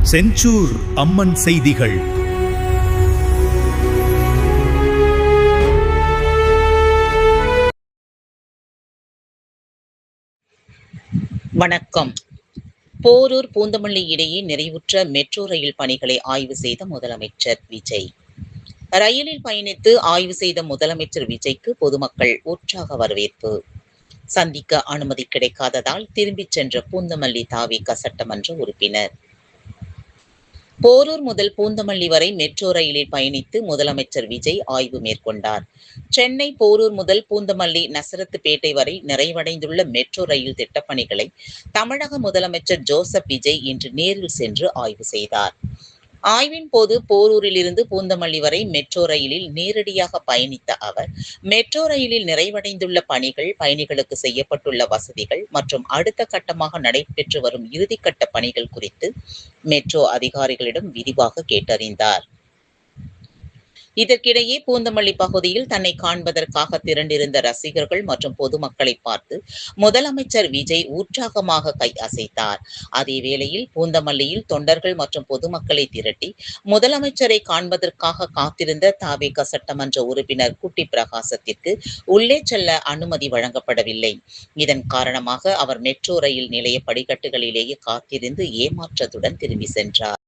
செஞ்சூர் அம்மன் செய்திகள். வணக்கம். போரூர் பூந்தமல்லி இடையே நிறைவுற்ற மெட்ரோ ரயில் பணிகளை ஆய்வு செய்த முதலமைச்சர் விஜய். ரயிலில் பயணித்து ஆய்வு செய்த முதலமைச்சர் விஜய்க்கு பொதுமக்கள் உற்சாக வரவேற்பு. சந்திக்க அனுமதி கிடைக்காததால் திரும்பிச் சென்ற பூந்தமல்லி தவிக சட்டமன்ற உறுப்பினர். போரூர் முதல் பூந்தமல்லி வரை மெட்ரோ ரயிலில் பயணித்து முதலமைச்சர் விஜய் ஆய்வு மேற்கொண்டார். சென்னை போரூர் முதல் பூந்தமல்லி நசரத்துப்பேட்டை வரை நிறைவடைந்துள்ள மெட்ரோ ரயில் திட்டப்பணிகளை தமிழக முதலமைச்சர் ஜோசப் விஜய் இன்று நேரில் சென்று ஆய்வு செய்தார். ஆய்வின் போது போரூரிலிருந்து பூந்தமல்லி வரை மெட்ரோ ரயிலில் நேரடியாக பயணித்த அவர், மெட்ரோ ரயிலில் நிறைவடைந்துள்ள பணிகள், பயணிகளுக்கு செய்யப்பட்டுள்ள வசதிகள் மற்றும் அடுத்த கட்டமாக நடைபெற்று வரும் இறுதிக்கட்ட பணிகள் குறித்து மெட்ரோ அதிகாரிகளிடம் விரிவாக கேட்டறிந்தார். இதற்கிடையே பூந்தமல்லி பகுதியில் தன்னை காண்பதற்காக திரண்டிருந்த ரசிகர்கள் மற்றும் பொதுமக்களை பார்த்து முதலமைச்சர் விஜய் உற்சாகமாக கை அசைத்தார். அதேவேளையில் பூந்தமல்லியில் தொண்டர்கள் மற்றும் பொதுமக்களை திரட்டி முதலமைச்சரை காண்பதற்காக காத்திருந்த தவிக சட்டமன்ற உறுப்பினர் குட்டி பிரகாசத்திற்கு உள்ளே செல்ல அனுமதி வழங்கப்படவில்லை. இதன் காரணமாக அவர் மெட்ரோ ரயில் நிலைய படிக்கட்டுகளிலேயே காத்திருந்து ஏமாற்றத்துடன் திரும்பி சென்றார்.